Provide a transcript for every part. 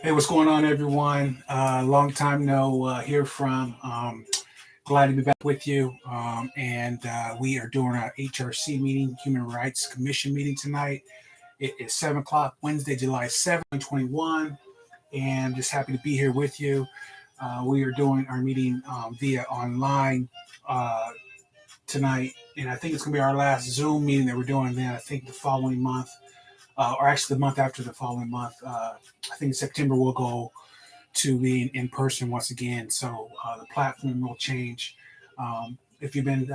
Hey, what's going on, everyone? Long time no hear from. Glad to be back with you. And we are doing our HRC meeting, Human Rights Commission meeting tonight. It is 7 o'clock, Wednesday, July 7th, 2021. And just happy to be here with you. We are doing our meeting via online tonight. And I think it's going to be our last Zoom meeting that we're doing then, I think the following month. Or actually the month after the following month. I think September we'll go to being in person once again. So the platform will change. If you've been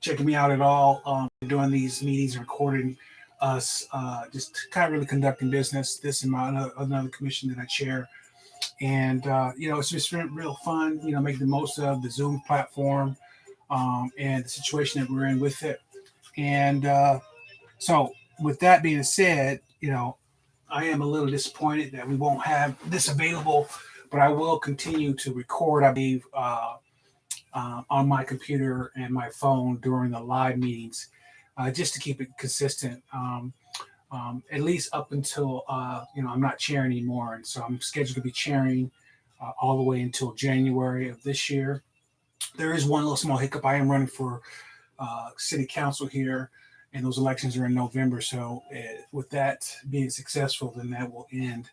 checking me out at all, doing these meetings, recording us, just kind of really conducting business. This is my another commission that I chair. And, it's just been real fun, making the most of the Zoom platform and the situation that we're in with it. And so with that being said, I am a little disappointed that we won't have this available, but I will continue to record, I believe, on my computer and my phone during the live meetings, just to keep it consistent, at least up until, I'm not chairing anymore. And so I'm scheduled to be chairing all the way until January of this year. There is one little small hiccup. I am running for city council here, and those elections are in November. So with that being successful, then that will end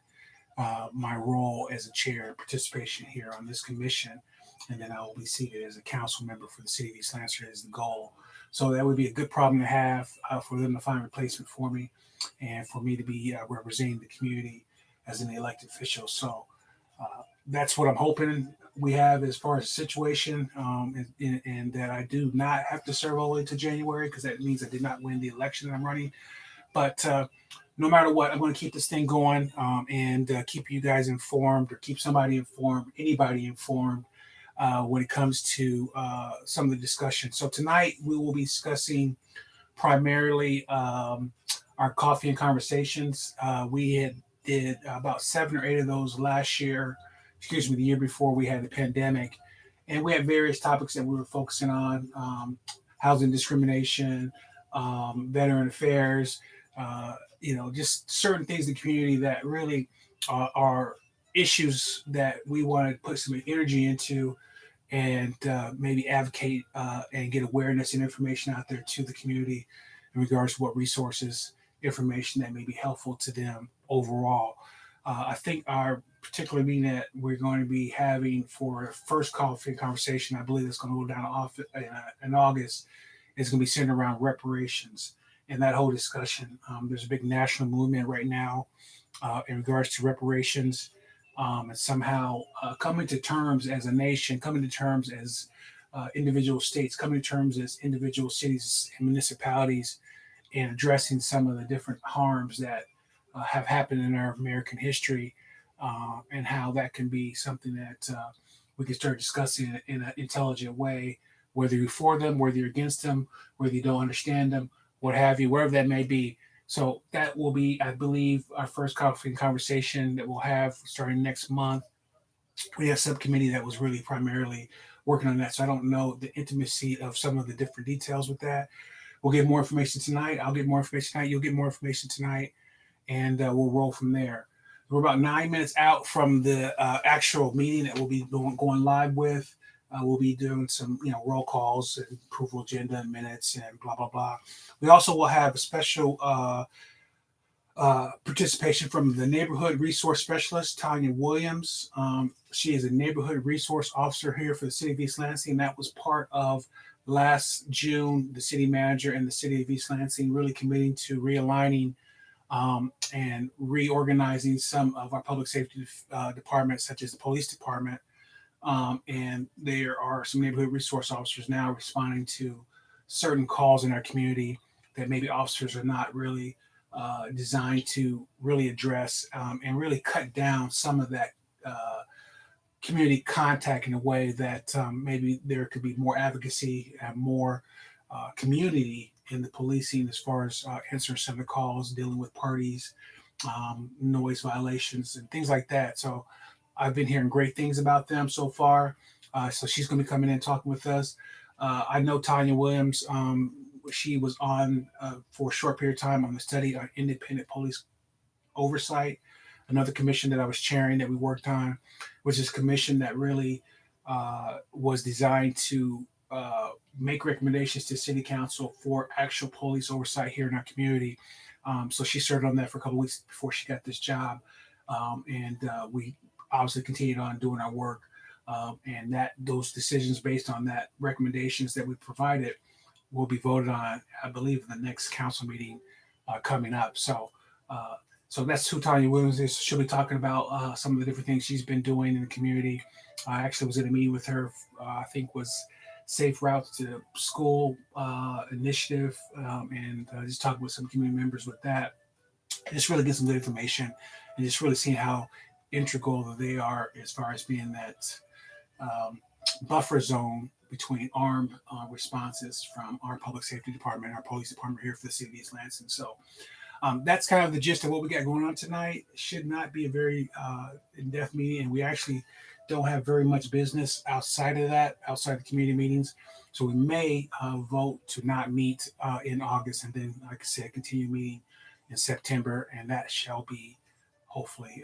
my role as a chair participation here on this commission. And then I will be seated as a council member for the City of East Lansing is the goal. So that would be a good problem to have for them to find a replacement for me and for me to be representing the community as an elected official. So that's what I'm hoping we have as far as the situation, and that I do not have to serve all the way to January, because that means I did not win the election that I'm running. But no matter what, I'm going to keep this thing going and keep you guys informed, or keep somebody informed, anybody informed when it comes to some of the discussion. So tonight we will be discussing primarily our coffee and conversations. We did about 7 or 8 of those last year. The year before we had the pandemic, and we had various topics that we were focusing on: housing discrimination, veteran affairs, just certain things in the community that really are issues that we want to put some energy into, and maybe advocate and get awareness and information out there to the community in regards to what resources, information that may be helpful to them overall. I think our particular meeting that we're going to be having for first coffee conversation, I believe it's going to go down in August, is going to be centered around reparations and that whole discussion. There's a big national movement right now in regards to reparations, and somehow coming to terms as a nation, coming to terms as individual states, coming to terms as individual cities and municipalities, and addressing some of the different harms that have happened in our American history, and how that can be something that we can start discussing in an intelligent way, whether you're for them, whether you're against them, whether you don't understand them, what have you, wherever that may be. So that will be, I believe, our first coffee conversation that we'll have starting next month. We have a subcommittee that was really primarily working on that, so I don't know the intimacy of some of the different details with that. We'll get more information tonight. I'll get more information tonight. You'll get more information tonight, and we'll roll from there. We're about 9 minutes out from the actual meeting that we'll be going live with. We'll be doing some, roll calls and approval agenda and minutes and blah, blah, blah. We also will have a special participation from the neighborhood resource specialist, Tanya Williams. She is a neighborhood resource officer here for the City of East Lansing. That was part of last June, the city manager and the City of East Lansing really committing to realigning and reorganizing some of our public safety departments, such as the police department. And there are some neighborhood resource officers now responding to certain calls in our community that maybe officers are not really designed to really address, and really cut down some of that community contact in a way that maybe there could be more advocacy and more community in the policing as far as answering some of the calls, dealing with parties, noise violations, and things like that. So I've been hearing great things about them so far. So she's going to be coming in and talking with us. I know Tanya Williams. She was on for a short period of time on the study on independent police oversight. another commission that I was chairing that we worked on, which is a commission that really was designed to make recommendations to city council for actual police oversight here in our community. So she served on that for a couple of weeks before she got this job. And we obviously continued on doing our work. And that those decisions based on that recommendations that we provided will be voted on, I believe, in the next council meeting coming up. So that's who Tanya Williams is. She'll be talking about some of the different things she's been doing in the community. I actually was in a meeting with her, I think was Safe Routes to School initiative, and just talking with some community members with that. Just really get some good information and just really seeing how integral they are as far as being that buffer zone between armed responses from our public safety department, our police department here for the City of East Lansing. So that's kind of the gist of what we got going on tonight. It should not be a very in-depth meeting, and we actually don't have very much business outside of that, outside the community meetings. So we may vote to not meet in August, and then, like I said, continue meeting in September, and that shall be hopefully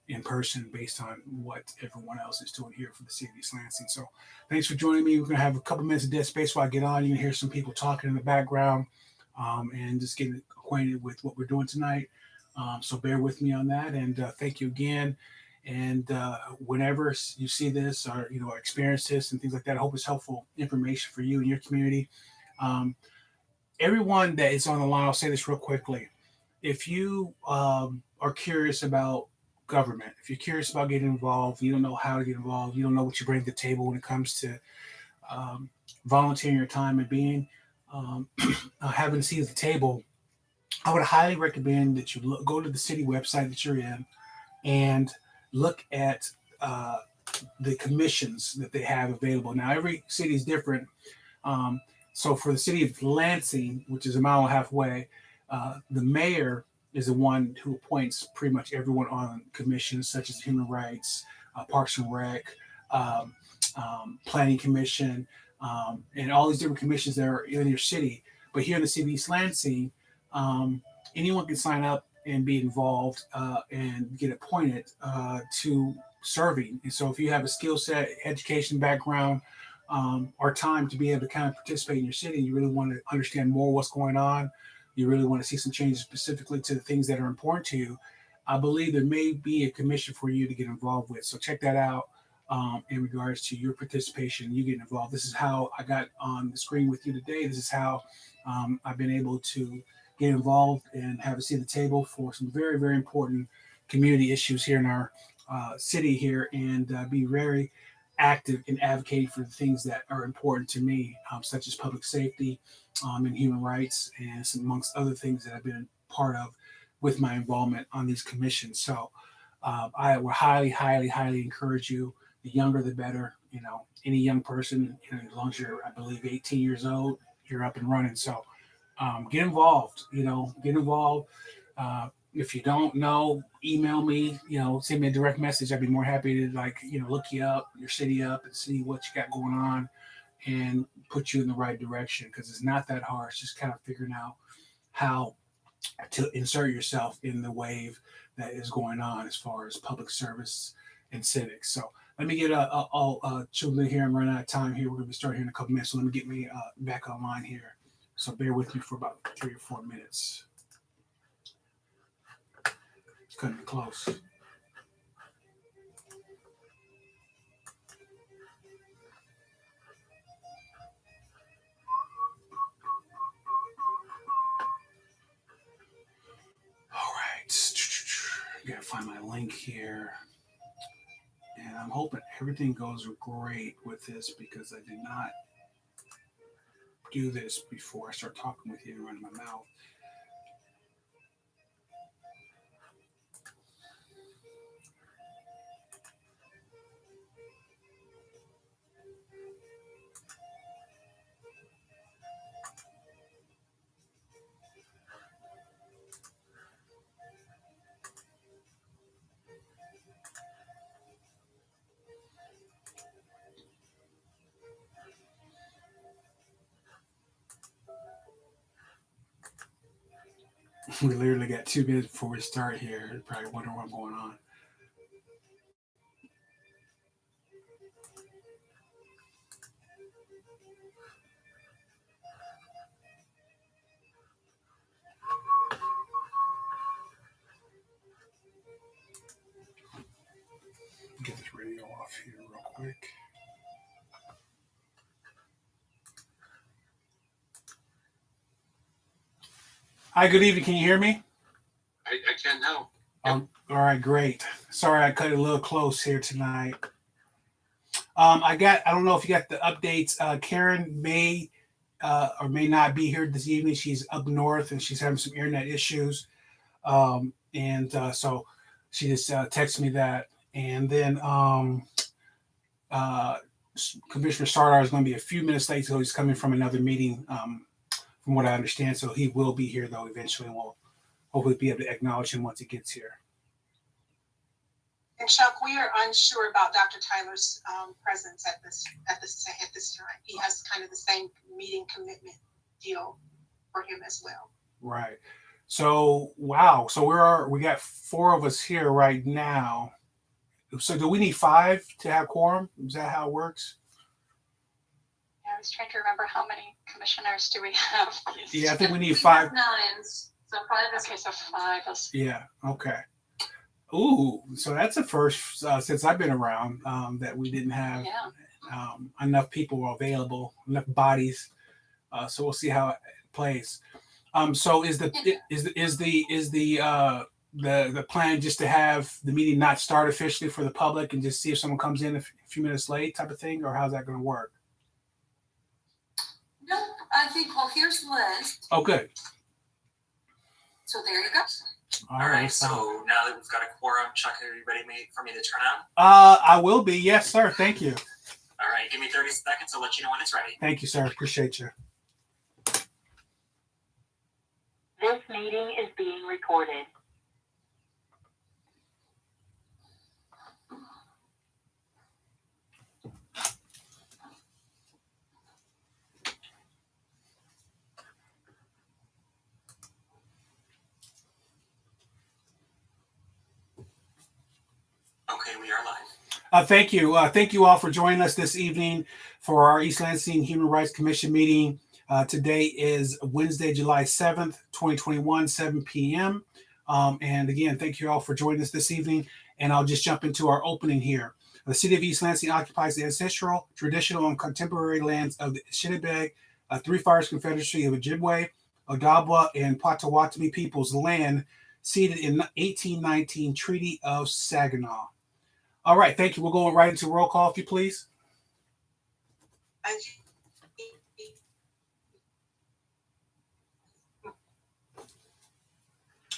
in person based on what everyone else is doing here for the City of East Lansing. So thanks for joining me. We're going to have a couple minutes of dead space while I get on. You can hear some people talking in the background and just getting acquainted with what we're doing tonight. So bear with me on that, and thank you again. And whenever you see this or experience this and things like that, I hope it's helpful information for you and your community. Everyone that is on the line, I'll say this real quickly. If you are curious about government, if you're curious about getting involved, you don't know how to get involved, you don't know what you bring to the table when it comes to volunteering your time and being having a seat at the table, I would highly recommend that you go to the city website that you're in and look at the commissions that they have available. Now, every city is different. So for the City of Lansing, which is a mile and a half away, the mayor is the one who appoints pretty much everyone on commissions such as Human Rights, Parks and Rec, Planning Commission, and all these different commissions that are in your city. But here in the City of East Lansing, anyone can sign up and be involved and get appointed to serving. And so if you have a skill set, education background, or time to be able to kind of participate in your city, you really want to understand more what's going on, you really want to see some changes specifically to the things that are important to you, I believe there may be a commission for you to get involved with. So check that out in regards to your participation, you getting involved. This is how I got on the screen with you today. This is how I've been able to get involved and have a seat at the table for some very, very important community issues here in our city here, and be very active in advocating for the things that are important to me, such as public safety and human rights, and some amongst other things that I've been part of with my involvement on these commissions. So I would highly, highly, highly encourage you. The younger, the better. Any young person, as long as you're, I believe, 18 years old, you're up and running. So get involved. Get involved. If you don't know, email me. Send me a direct message. I'd be more happy to look you up, your city up, and see what you got going on, and put you in the right direction. Because it's not that hard. It's just kind of figuring out how to insert yourself in the wave that is going on as far as public service and civics. So let me get children here. I'm running out of time here. We're going to start here in a couple minutes. So let me get me back online here. So bear with me for about 3 or 4 minutes. It's cutting it close. All right. Gotta find my link here. And I'm hoping everything goes great with this, because I did not do this before I start talking with you and running my mouth. We literally got 2 minutes before we start here. You're probably wondering what's going on. Get this radio off here real quick. Hi, good evening. Can you hear me? I can now. All right, great. Sorry, I cut it a little close here tonight. I don't know if you got the updates. Karen may or may not be here this evening. She's up north and she's having some internet issues. So she just texted me that. And then Commissioner Sardar is going to be a few minutes late, so he's coming from another meeting, from what I understand. So he will be here, though, eventually, and we'll hopefully be able to acknowledge him once he gets here. And Chuck, we are unsure about Dr. Tyler's presence at this time. He has kind of the same meeting commitment deal for him as well. Right. So wow. So we got 4 of us here right now. So do we need 5 to have quorum? Is that how it works? Yeah, I was trying to remember how many commissioners do we have. Yeah, I think we need 5. 9, so 5. Okay, so 5 is. Yeah. Okay. Ooh, so that's a first since I've been around, that we didn't have enough people available, enough bodies. So we'll see how it plays. So is the plan just to have the meeting not start officially for the public and just see if someone comes in a few minutes late type of thing, or how's that going to work? No, I think, well, here's the list. Oh, good. So there you go. All right. So now that we've got a quorum, Chuck, are you ready for me to turn on? I will be. Yes, sir. Thank you. All right. Give me 30 seconds. I'll let you know when it's ready. Thank you, sir. Appreciate you. This meeting is being recorded. Okay, we are live. Thank you. Thank you all for joining us this evening for our East Lansing Human Rights Commission meeting. Today is Wednesday, July 7th, 2021, 7 p.m. And again, thank you all for joining us this evening. And I'll just jump into our opening here. The City of East Lansing occupies the ancestral, traditional, and contemporary lands of the Anishinaabeg, Three Fires Confederacy of Ojibwe, Odawa and Potawatomi people's land, ceded in 1819 Treaty of Saginaw. All right, thank you. We're going right into roll call, if you please.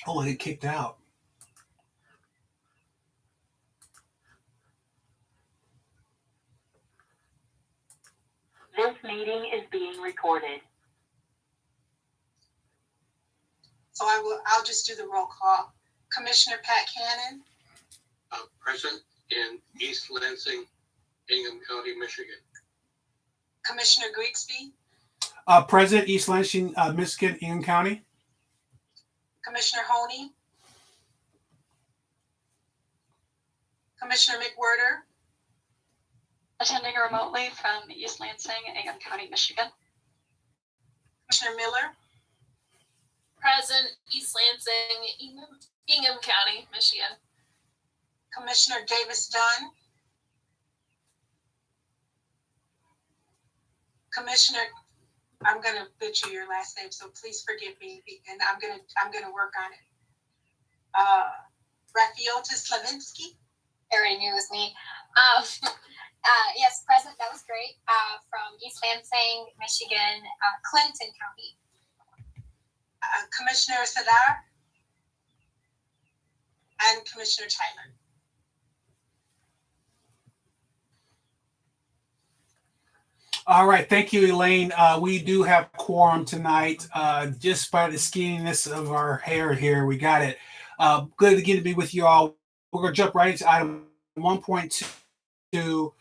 Oh, I get kicked out. This meeting is being recorded. So I'll just do the roll call. Commissioner Pat Cannon. Present in East Lansing, Ingham County, Michigan. Commissioner Grigsby. President, East Lansing, Michigan, Ingham County. Commissioner Honey. Commissioner McWhirter. Attending remotely from East Lansing, Ingham County, Michigan. Commissioner Miller. Present, East Lansing, Ingham County, Michigan. Commissioner Davis Dunn. Commissioner, I'm gonna butcher your last name, so please forgive me, and I'm gonna work on it. Rafiota Slavinsky. Very new is me. Yes, present. That was great. From East Lansing, Michigan, Clinton County. Commissioner Sadar. And Commissioner Tyler. All right, thank you, Elaine. We do have quorum tonight. Just by the skinniness of our hair here, we got it. Good again to be with you all. We're going to jump right into item 1.2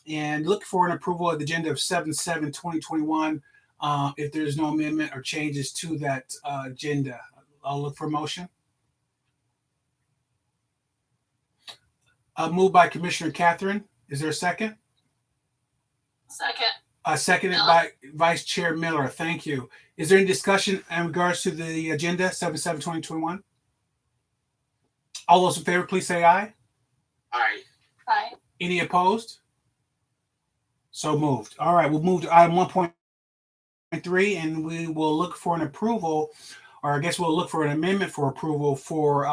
and look for an approval of the agenda of 7/7/2021. If there's no amendment or changes to that agenda, I'll look for a motion. Moved by Commissioner Catherine. Is there a second? Second. Seconded Miller. by Vice Chair Miller. Thank you. Is there any discussion in regards to the agenda 7/7/2021? All those in favor, please say aye. Aye. Aye. Any opposed? So moved. All right, we'll move to item 1.3, and we will look for an approval, or I guess we'll look for an amendment for approval for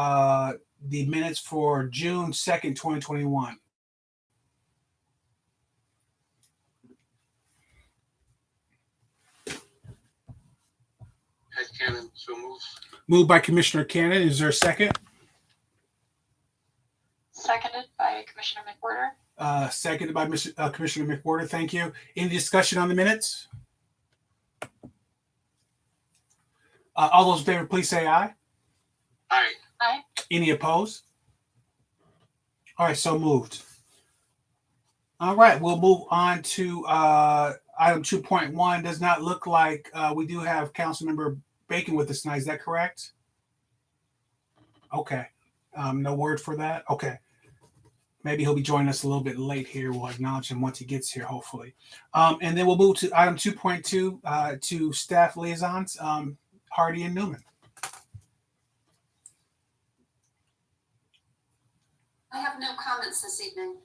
the minutes for June 2nd, 2021. Head Cannon, so moves. Moved by Commissioner Cannon. Is there a second? Seconded by Commissioner McWhorter. Seconded by Commissioner McWhorter. Thank you. Any discussion on the minutes? All those in favor, please say aye. Aye. Aye. Any opposed? All right, so moved. All right, we'll move on to item 2.1. Does not look like we do have Councilmember Bacon with us tonight. Is that correct? Okay. No word for that? Okay. Maybe he'll be joining us a little bit late here. We'll acknowledge him once he gets here, hopefully. And then we'll move to item 2.2 to staff liaisons, Hardy and Newman. I have no comments this evening.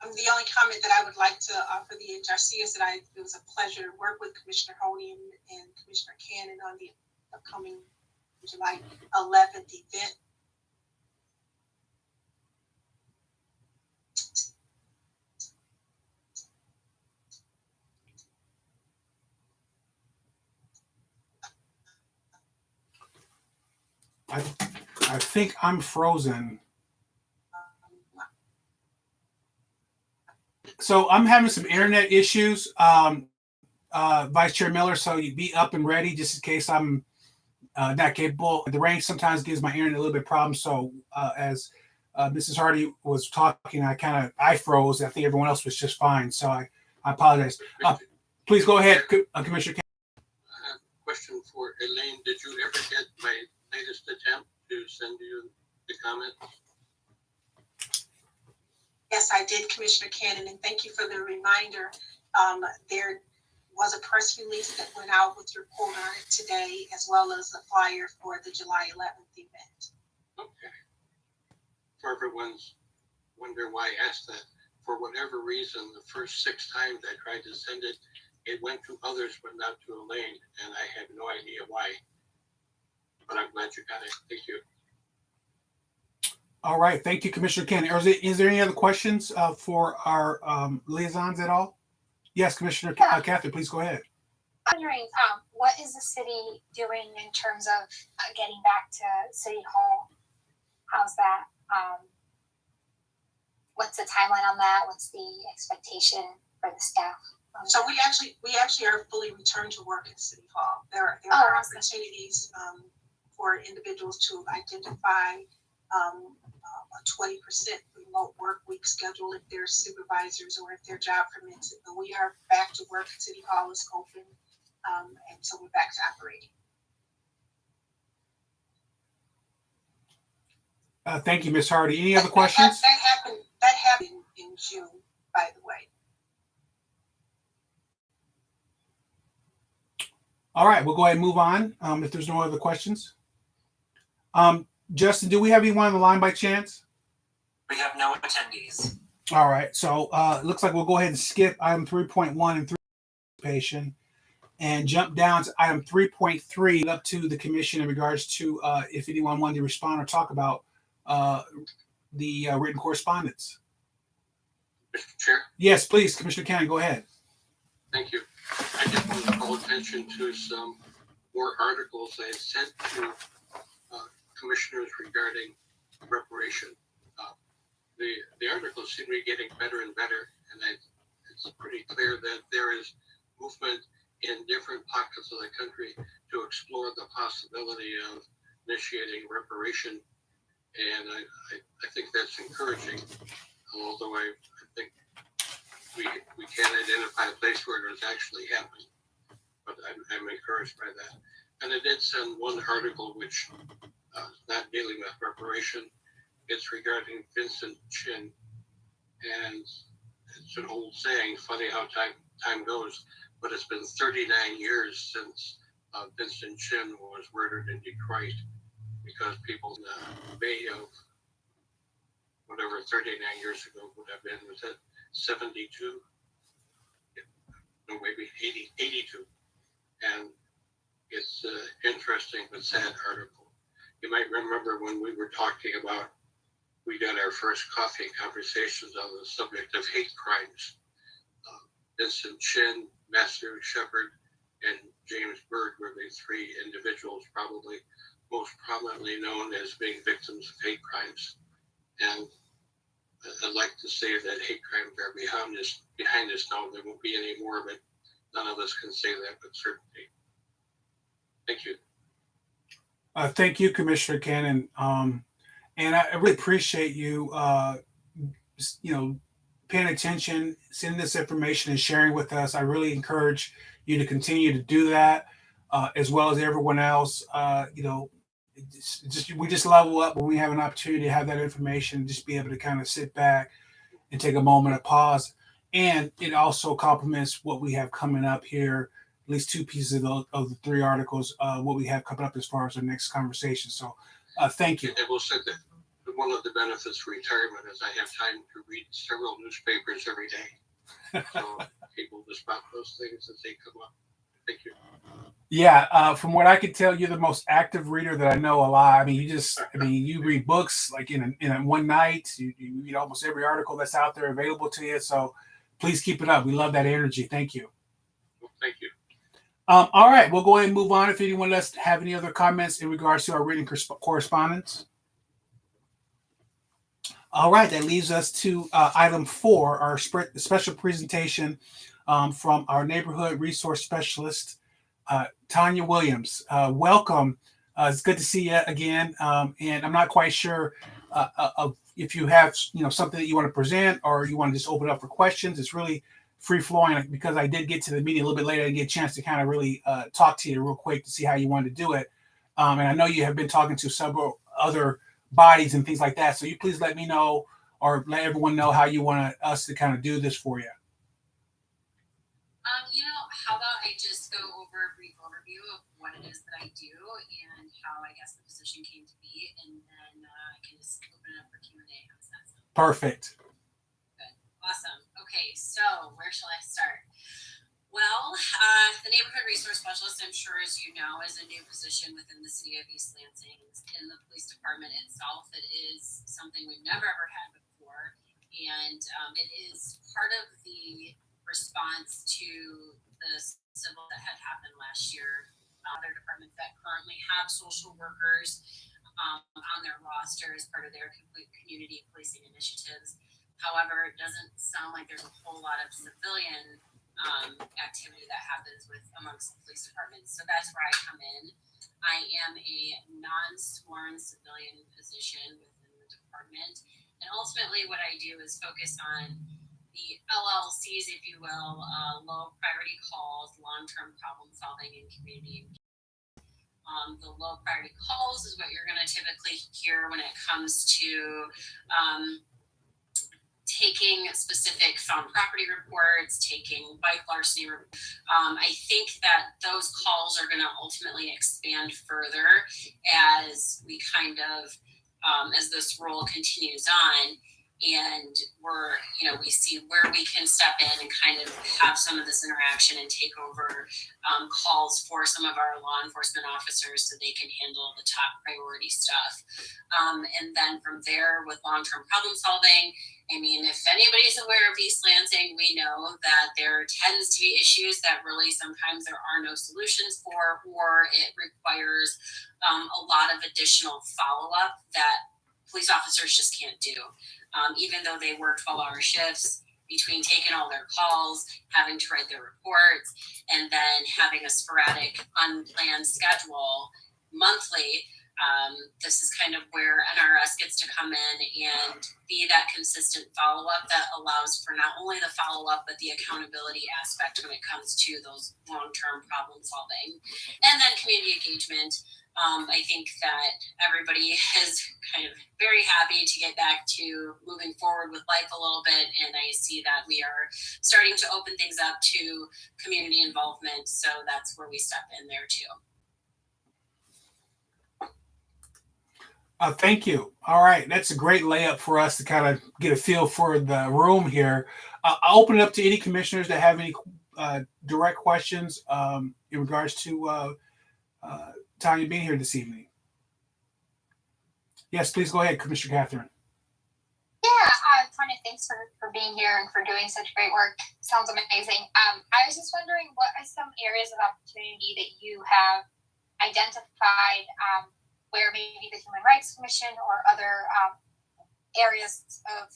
The only comment that I would like to offer the HRC is that it was a pleasure to work with Commissioner Hody and Commissioner Cannon on the upcoming July 11th event. I think I'm frozen. So I'm having some internet issues, Vice Chair Miller, so you'd be up and ready just in case I'm not capable. The range sometimes gives my internet a little bit of problems. So as Mrs. Hardy was talking, I froze. I think everyone else was just fine. So I apologize. Please go ahead, Commissioner. Question for Elaine. Did you ever get my latest attempt to send you the comment? Yes, I did, Commissioner Cannon, and thank you for the reminder. There was a press release that went out with your report on it today, as well as a flyer for the July 11th event. Okay. For everyone's wondering why I asked that, for whatever reason, the first 6 times I tried to send it, it went to others but not to Elaine, and I have no idea why. But I'm glad you got it. Thank you. All right. Thank you, Commissioner Cannon. Is there any other questions for our liaisons at all? Yes, Commissioner Catherine, please go ahead. I'm wondering, what is the city doing in terms of getting back to City Hall? How's that? What's the timeline on that? What's the expectation for the staff? So we actually are fully returned to work at City Hall. There are awesome. opportunities for individuals to identify a 20% remote work week schedule if they're supervisors or if their job permits it. But we are back to work. City Hall is open, and so we're back to operating. Thank you, Ms. Hardy. Any other questions? That happened in June, by the way. All right, we'll go ahead and move on if there's no other questions. Justin, do we have anyone on the line by chance? We have no attendees. All right, so it looks like we'll go ahead and skip item 3.1 and 3 participation and jump down to item 3.3 up to the commission in regards to if anyone wanted to respond or talk about the written correspondence. Mr. Chair? Yes, please, Commissioner Cannon, go ahead. Thank you. I just want to call attention to some more articles I sent to commissioners regarding reparation. The articles seem to be getting better and better, and it's pretty clear that there is movement in different pockets of the country to explore the possibility of initiating reparation, and I think that's encouraging, although I think we can't identify a place where it is actually happening. but I'm encouraged by that. And I did send one article which is not dealing with reparation. It's regarding Vincent Chin, and it's an old saying, funny how time goes, but it's been 39 years since Vincent Chin was murdered in Detroit, because people in May of whatever 39 years ago would have been, was it 72? No, maybe 82. And it's interesting but sad article. You might remember when we were talking about, we got our first coffee conversations on the subject of hate crimes. Vincent Chin, Matthew Shepard, and James Byrd were the three individuals probably most prominently known as being victims of hate crimes. And I'd like to say that hate crimes are behind us now. There won't be any more, but none of us can say that with certainty. Thank you. Thank you, Commissioner Cannon. And I really appreciate you, paying attention, sending this information and sharing with us. I really encourage you to continue to do that, as well as everyone else. We just level up when we have an opportunity to have that information, just be able to kind of sit back and take a moment of pause. And it also complements what we have coming up here, at least two pieces of the three articles, what we have coming up as far as our next conversation. So thank you. I will say that one of the benefits of retirement is I have time to read several newspapers every day. So people just spot those things as they come up. Thank you. Yeah, from what I could tell, you're the most active reader that I know a lot. I mean, you read books like in one night. You read almost every article that's out there available to you. So please keep it up. We love that energy. Thank you. Well, thank you. All right, we'll go ahead and move on. If anyone does have any other comments in regards to our written correspondence. All right, that leaves us to item 4, our special presentation from our neighborhood resource specialist, Tanya Williams. Welcome. It's good to see you again. And I'm not quite sure if you have something that you want to present or you want to just open up for questions. It's really free flowing because I did get to the meeting a little bit later and get a chance to kind of really talk to you real quick to see how you wanted to do it. And I know you have been talking to several other bodies and things like that. So you please let me know or let everyone know how you want us to kind of do this for you. How about I just go over a brief overview of what it is that I do and how I guess the position came to be, and then I can just open it up for Q&A. How's that sound? Perfect. Good. Awesome. Okay, so where shall I start? Well, the neighborhood resource specialist, I'm sure as you know, is a new position within the City of East Lansing. In the police department itself, it is something we've never ever had before, and it is part of the response to the civil that had happened last year. Other departments that currently have social workers on their roster as part of their community policing initiatives. However, it doesn't sound like there's a whole lot of civilian activity that happens amongst the police departments. So that's where I come in. I am a non-sworn civilian position within the department. And ultimately what I do is focus on the LLCs, if you will, low priority calls, long-term problem solving, and community engagement. The low priority calls is what you're going to typically hear when it comes to taking specific found property reports, taking bike larceny reports. I think that those calls are going to ultimately expand further as we kind of, as this role continues on. And we see where we can step in and kind of have some of this interaction and take over calls for some of our law enforcement officers so they can handle the top priority stuff. And then from there with long-term problem solving, I mean, if anybody's aware of East Lansing, we know that there tends to be issues that really sometimes there are no solutions for, or it requires a lot of additional follow-up that police officers just can't do. Even though they work 12-hour shifts between taking all their calls, having to write their reports, and then having a sporadic, unplanned schedule monthly, This is kind of where NRS gets to come in and be that consistent follow-up that allows for not only the follow-up, but the accountability aspect when it comes to those long-term problem solving. And then community engagement. I think that everybody is kind of very happy to get back to moving forward with life a little bit. And I see that we are starting to open things up to community involvement. So that's where we step in there too. Thank you. All right. That's a great layup for us to kind of get a feel for the room here. I'll open it up to any commissioners that have any direct questions in regards to Tanya being here this evening. Yes, please go ahead, Commissioner Catherine. Yeah, Tanya, thanks for being here and for doing such great work. Sounds amazing. I was just wondering, what are some areas of opportunity that you have identified where maybe the Human Rights Commission or other areas of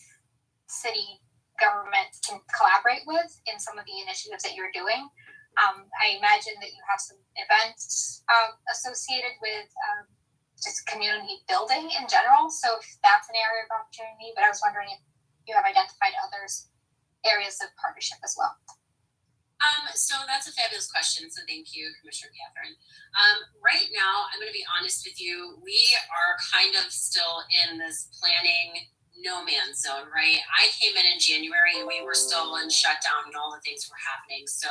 city government can collaborate with in some of the initiatives that you're doing? I imagine that you have some events associated with just community building in general. So if that's an area of opportunity, but I was wondering if you have identified others areas of partnership as well. So that's a fabulous question. So thank you, Commissioner Catherine. Right now, I'm going to be honest with you. We are kind of still in this planning no man's zone, right? I came in January and we were still in shutdown and all the things were happening. So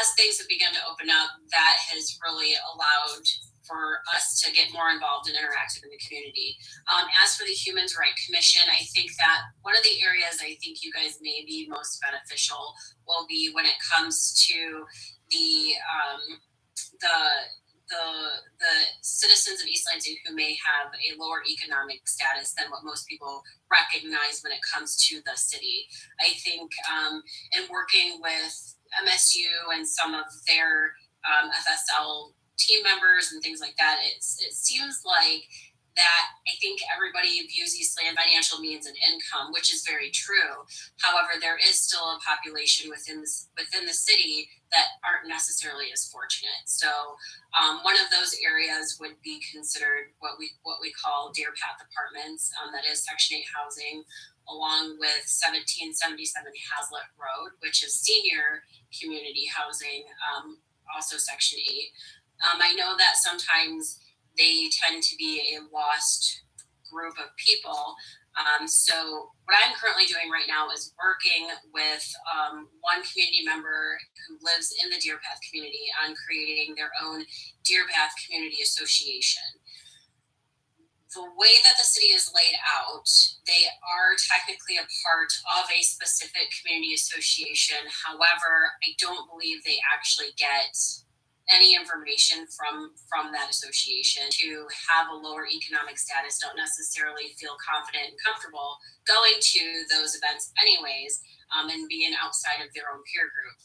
as things have begun to open up, that has really allowed for us to get more involved and interactive in the community. As for the Human Rights Commission, I think that one of the areas I think you guys may be most beneficial will be when it comes to the citizens of East Lansing who may have a lower economic status than what most people recognize when it comes to the city. I think in working with MSU and some of their FSL team members and things like that, it seems like that I think everybody views East Lansing financial means and income, which is very true. However, there is still a population within the city that aren't necessarily as fortunate. So one of those areas would be considered what we call Deer Path Apartments. That is Section 8 housing, along with 1777 Hazlitt Road, which is senior community housing, also Section 8. I know that sometimes they tend to be a lost group of people. So what I'm currently doing right now is working with one community member who lives in the Deer Path community on creating their own Deer Path Community Association. The way that the city is laid out, they are technically a part of a specific community association. However, I don't believe they actually get any information from that association. To have a lower economic status, don't necessarily feel confident and comfortable going to those events anyways, and being outside of their own peer group,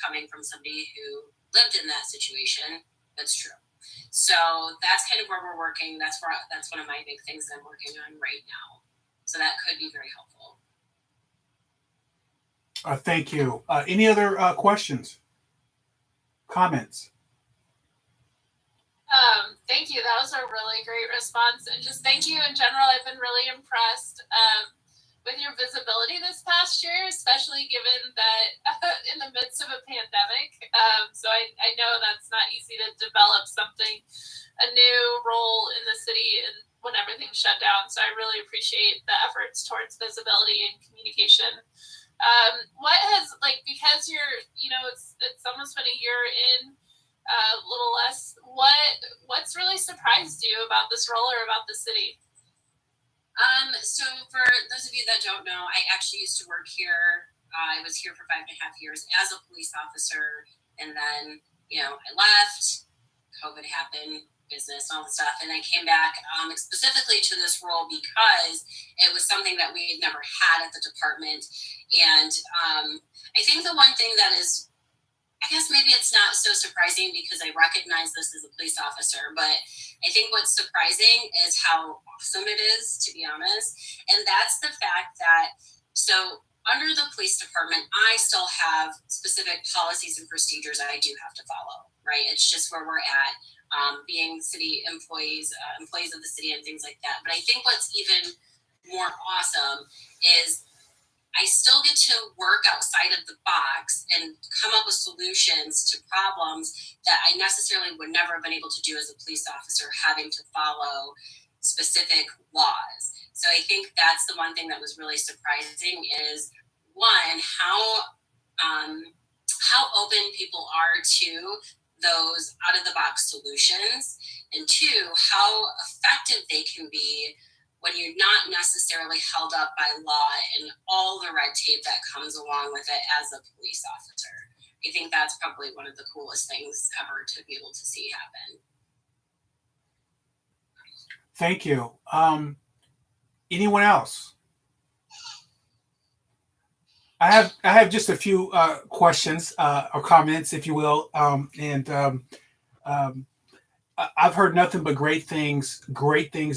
coming from somebody who lived in that situation. That's true. So that's kind of where we're working. That's one of my big things that I'm working on right now. So that could be very helpful. Thank you. Any other questions? Comments? Thank you. That was a really great response. And just thank you in general. I've been really impressed with your visibility this past year, especially given that in the midst of a pandemic. So I know that's not easy to develop a new role in the city and when everything's shut down. So I really appreciate the efforts towards visibility and communication. What has, because it's almost been a year in, a little less, what's really surprised you about this role or about the city? So for those of you that don't know, I actually used to work here. I was here for 5.5 years as a police officer, and then I left. COVID happened, business, all the stuff, and I came back specifically to this role because it was something that we had never had at the department. And I think the one thing that is, I guess maybe it's not so surprising because I recognize this as a police officer, but I think what's surprising is how awesome it is, to be honest. And that's the fact that, so under the police department, I still have specific policies and procedures I do have to follow, right? It's just where we're at. being city employees, employees of the city and things like that. But I think what's even more awesome is I still get to work outside of the box and come up with solutions to problems that I necessarily would never have been able to do as a police officer, having to follow specific laws. So I think that's the one thing that was really surprising is one, how open people are to those out of the box solutions, and two, how effective they can be when you're not necessarily held up by law and all the red tape that comes along with it as a police officer. I think that's probably one of the coolest things ever to be able to see happen. Thank you. Anyone else? I have just a few questions or comments, if you will, I've heard nothing but great things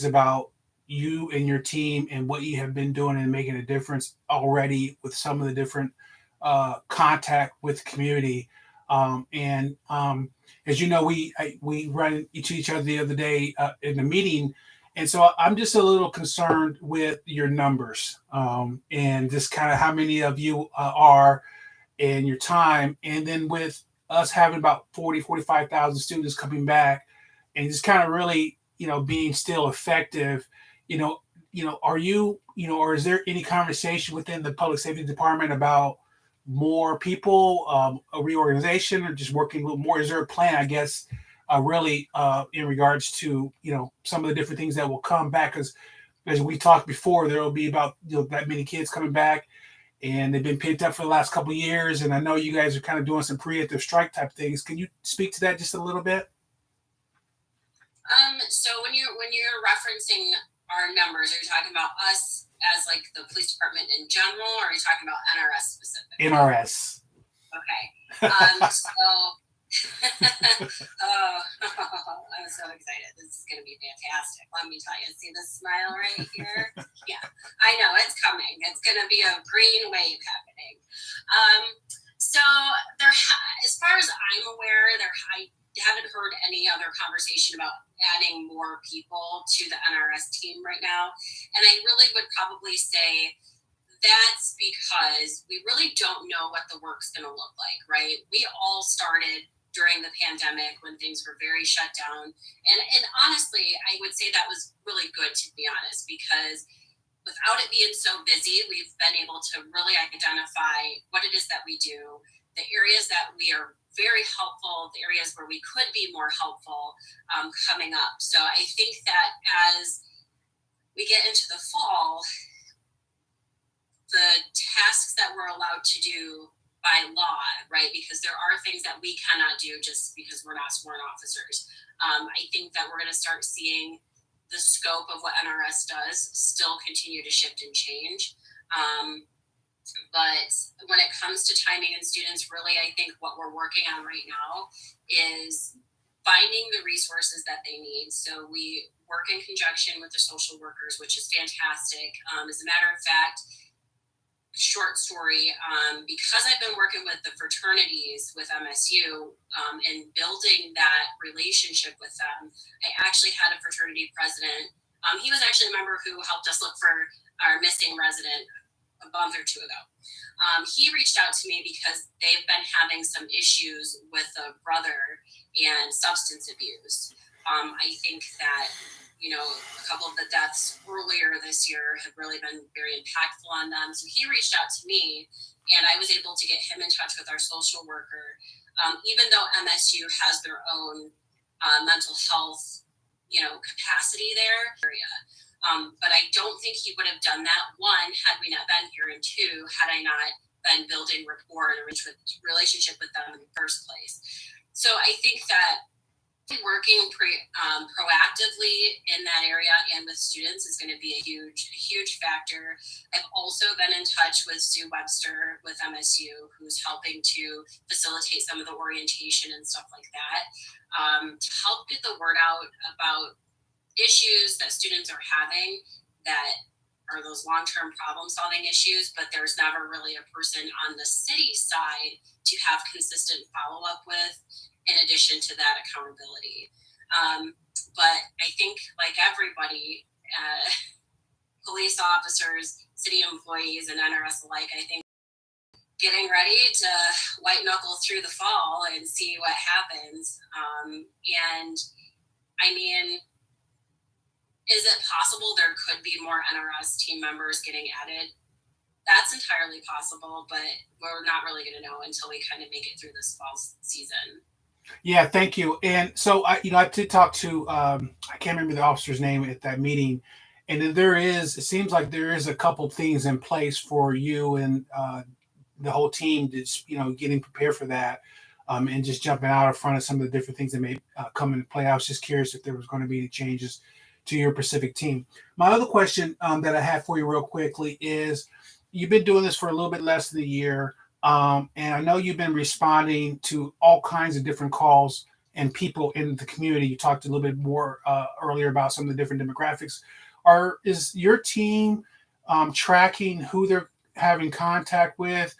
about you and your team and what you have been doing and making a difference already with some of the different contact with the community. As you know, we ran into each other the other day in the meeting. And so I'm just a little concerned with your numbers and just kind of how many of you are and your time. And then with us having about 45,000 students coming back and just kind of really, being still effective, are you, or is there any conversation within the public safety department about more people, a reorganization, or just working a little more? Is there a plan, I guess, really in regards to, some of the different things that will come back? Because as we talked before, there will be about, that many kids coming back, and they've been picked up for the last couple of years. And I know you guys are kind of doing some preemptive strike type things. Can you speak to that just a little bit? So when you're referencing our numbers, are you talking about us as like the police department in general, or are you talking about NRS specifically? NRS. Okay. Oh, I'm so excited. This is going to be fantastic. Let me tell you. See this smile right here? Yeah, I know it's coming. It's going to be a green wave happening. So as far as I'm aware, I haven't heard any other conversation about adding more people to the NRS team right now. And I really would probably say that's because we really don't know what the work's going to look like, right? We all started during the pandemic when things were very shut down. And honestly, I would say that was really good, to be honest, because without it being so busy, we've been able to really identify what it is that we do, the areas that we are very helpful, the areas where we could be more helpful coming up. So I think that as we get into the fall, the tasks that we're allowed to do by law, right? Because there are things that we cannot do just because we're not sworn officers. I think that we're going to start seeing the scope of what NRS does still continue to shift and change. But when it comes to timing and students, really, I think what we're working on right now is finding the resources that they need. So we work in conjunction with the social workers, which is fantastic. As a matter of fact, short story, because I've been working with the fraternities with MSU and building that relationship with them, I actually had a fraternity president. He was actually a member who helped us look for our missing resident a month or two ago. He reached out to me because they've been having some issues with a brother and substance abuse. I think that, a couple of the deaths earlier this year have really been very impactful on them. So he reached out to me, and I was able to get him in touch with our social worker. Even though MSU has their own mental health, capacity there area. But I don't think he would have done that, one, had we not been here, and two, had I not been building rapport and a relationship with them in the first place. So I think that working proactively in that area and with students is going to be a huge factor. I've also been in touch with Sue Webster with MSU, who's helping to facilitate some of the orientation and stuff like that, to help get the word out about issues that students are having that are those long-term problem-solving issues, but there's never really a person on the city side to have consistent follow-up with, in addition to that accountability. But I think, like everybody, police officers, city employees, and NRS alike, I think getting ready to white knuckle through the fall and see what happens. And I mean, is it possible there could be more NRS team members getting added? That's entirely possible, but we're not really going to know until we kind of make it through this fall season. Yeah, thank you. And so I did talk to I can't remember the officer's name at that meeting, and it seems like there is a couple things in place for you and the whole team that's getting prepared for that, and just jumping out in front of some of the different things that may come into play. I was just curious if there was going to be any changes to your Pacific team. My other question that I have for you real quickly is, you've been doing this for a little bit less than a year. And I know you've been responding to all kinds of different calls and people in the community. You talked a little bit more earlier about some of the different demographics. Is your team tracking who they're having contact with?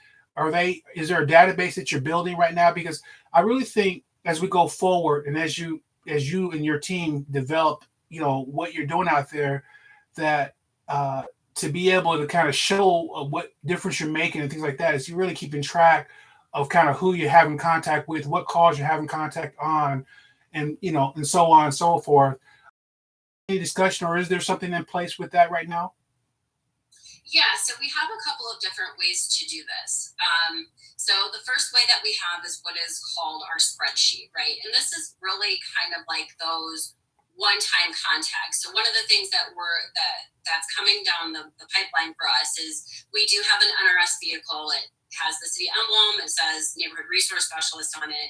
Is there a database that you're building right now? Because I really think as we go forward and as you and your team develop, what you're doing out there, that to be able to kind of show what difference you're making and things like that, is you're really keeping track of kind of who you're having contact with, what calls you're having contact on, and and so on and so forth. Any discussion, or is there something in place with that right now? Yeah, so we have a couple of different ways to do this. So the first way that we have is what is called our spreadsheet, right? And this is really kind of like those one-time contacts. So one of the things that's coming down the pipeline for us is we do have an NRS vehicle. It has the city emblem. It says Neighborhood Resource Specialist on it.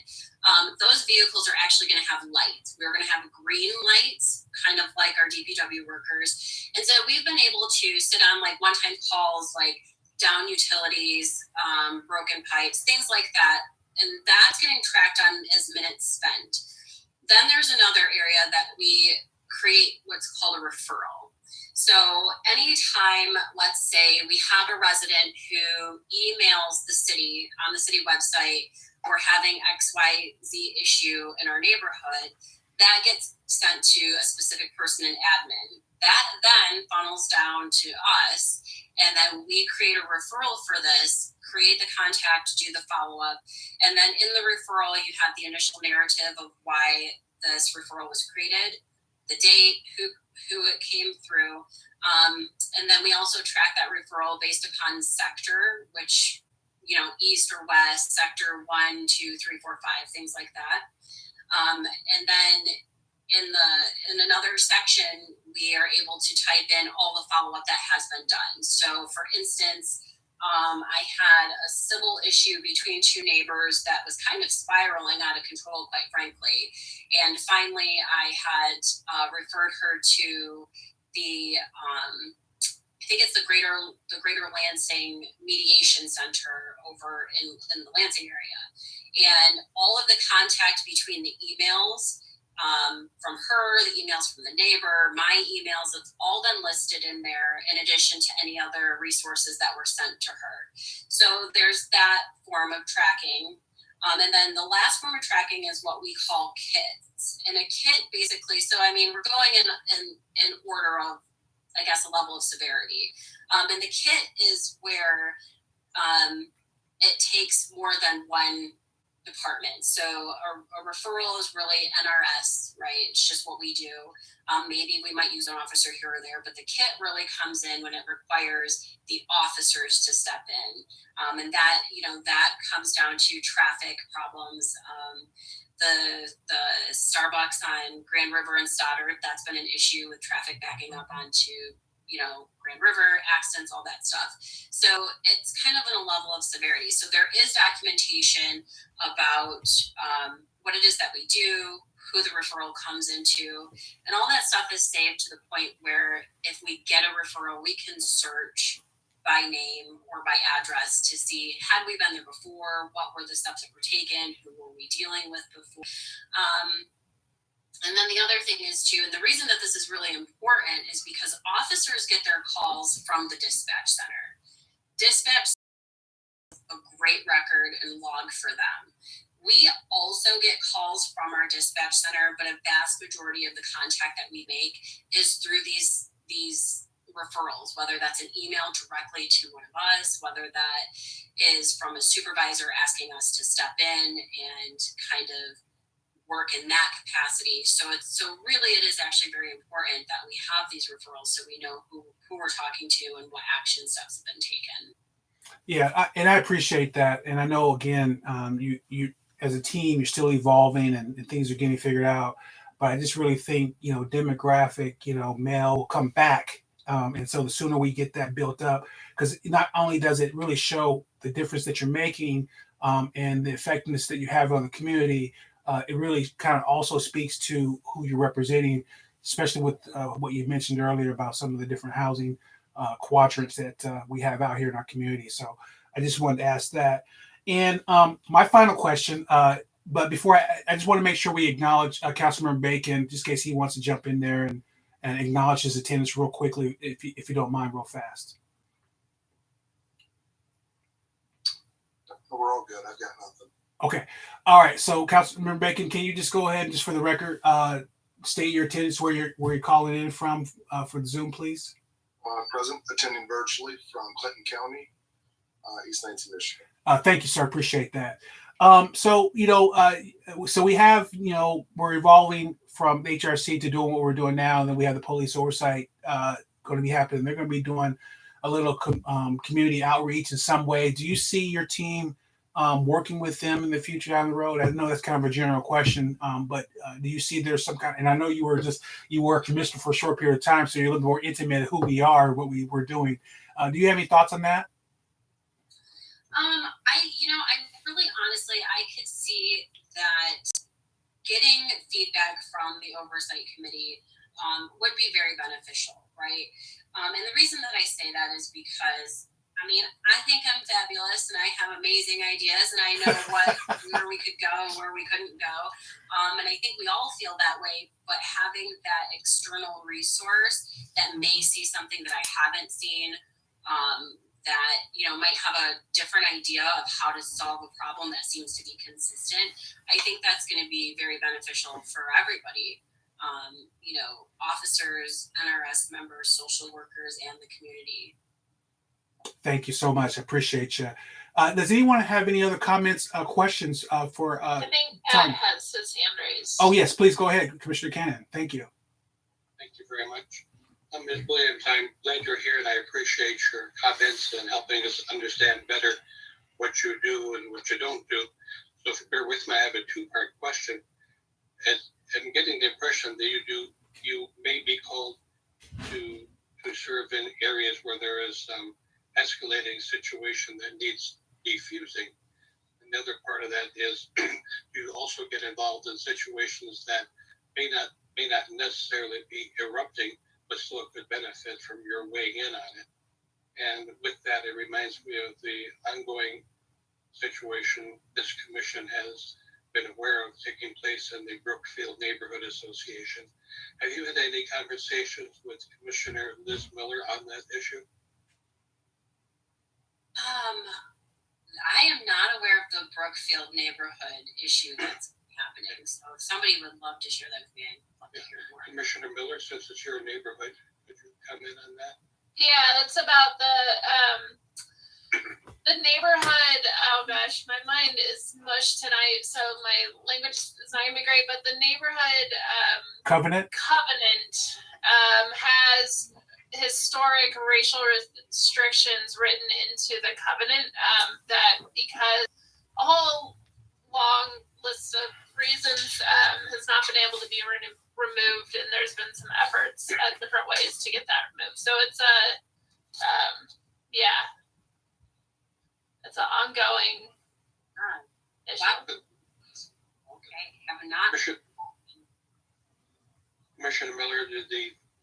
Those vehicles are actually going to have lights. We're going to have green lights, kind of like our DPW workers. And so we've been able to sit on like one-time calls, like down utilities, broken pipes, things like that. And that's getting tracked on as minutes spent. Then there's another area that we create what's called a referral. So anytime, let's say we have a resident who emails the city on the city website, we're having XYZ issue in our neighborhood, that gets sent to a specific person in admin. That then funnels down to us, and then we create a referral for this, create the contact, do the follow-up, and then in the referral, you have the initial narrative of why this referral was created, the date, who it came through, and then we also track that referral based upon sector, which, east or west, sector 1, 2, 3, 4, 5, things like that. And then in another section, we are able to type in all the follow-up that has been done. So for instance, I had a civil issue between two neighbors that was kind of spiraling out of control, quite frankly. And finally, I had referred her to the, I think it's the Greater Lansing Mediation Center over in the Lansing area. And all of the contact between the emails from her, the emails from the neighbor, my emails, it's all been listed in there in addition to any other resources that were sent to her. So there's that form of tracking. And then the last form of tracking is what we call kits. And a kit basically, so I mean, we're going in order of, I guess, a level of severity. And the kit is where it takes more than one department. So a referral is really NRS, right? It's just what we do. Maybe we might use an officer here or there, but the kit really comes in when it requires the officers to step in. And that, that comes down to traffic problems. The Starbucks on Grand River and Stoddard, that's been an issue with traffic backing up onto Grand River, accidents, all that stuff. So it's kind of in a level of severity. So there is documentation about what it is that we do, who the referral comes into, and all that stuff is saved to the point where if we get a referral, we can search by name or by address to see, had we been there before, what were the steps that were taken, who were we dealing with before. And then the other thing is too, and the reason that this is really important is because officers get their calls from the dispatch center. Dispatch is a great record and log for them. We also get calls from our dispatch center, but a vast majority of the contact that we make is through these referrals, whether that's an email directly to one of us, whether that is from a supervisor asking us to step in and kind of work in that capacity. So really it is actually very important that we have these referrals so we know who we're talking to and what action steps have been taken. Yeah, and I appreciate that. And I know, again, you as a team, you're still evolving and things are getting figured out. But I just really think, demographic, male will come back. And so the sooner we get that built up, because not only does it really show the difference that you're making and the effectiveness that you have on the community, it really kind of also speaks to who you're representing, especially with what you mentioned earlier about some of the different housing quadrants that we have out here in our community. So I just wanted to ask that. And my final question, but before I just want to make sure we acknowledge Councilmember Bacon, just in case he wants to jump in there and acknowledge his attendance real quickly, if you don't mind, real fast. We're all good. I've got nothing. Okay. All right. So Councilmember Bacon, can you just go ahead and just for the record, state your attendance where you're calling in from for the Zoom, please? Present, attending virtually from Clinton County, East Lansing, Michigan. Thank you, sir. Appreciate that. So we have, we're evolving from HRC to doing what we're doing now, and then we have the police oversight going to be happening. They're going to be doing a little community outreach in some way. Do you see your team working with them in the future down the road? I know that's kind of a general question, but do you see there's some kind? And I know you were a commissioner for a short period of time, so you're a little more intimate of who we are, what we were doing. Do you have any thoughts on that? I really honestly, I could see that getting feedback from the oversight committee would be very beneficial, right? And the reason that I say that is because, I think I'm fabulous and I have amazing ideas and I know where we could go and where we couldn't go. And I think we all feel that way, but having that external resource that may see something that I haven't seen, that might have a different idea of how to solve a problem that seems to be consistent. I think that's going to be very beneficial for everybody. Officers, NRS members, social workers, and the community. Thank you so much. I appreciate you. Does anyone have any other comments, questions for? I think Pat has his hand raised. Oh yes, please go ahead, Commissioner Cannon. Thank you. Thank you very much. Ms. Williams, I'm glad you're here and I appreciate your comments and helping us understand better what you do and what you don't do. So if you bear with me, I have a two-part question. I'm getting the impression that you may be called to serve in areas where there is some escalating situation that needs defusing. Another part of that is you also get involved in situations that may not necessarily be erupting, but still could benefit from your weighing in on it. And with that, it reminds me of the ongoing situation this commission has been aware of taking place in the Brookfield Neighborhood Association. Have you had any conversations with Commissioner Liz Miller on that issue? I am not aware of the Brookfield neighborhood issue that's happening. So if somebody would love to share that with me, I'd love to hear more. Commissioner Miller, since it's your neighborhood, could you comment on that? Yeah, that's about the neighborhood. Oh gosh, my mind is mush tonight, so my language is not gonna be great. But the neighborhood Covenant has historic racial restrictions written into the covenant that because a whole long list of reasons has not been able to be removed, and there's been some efforts at different ways to get that removed. So it's it's an ongoing issue. Okay, have not. Commissioner Miller,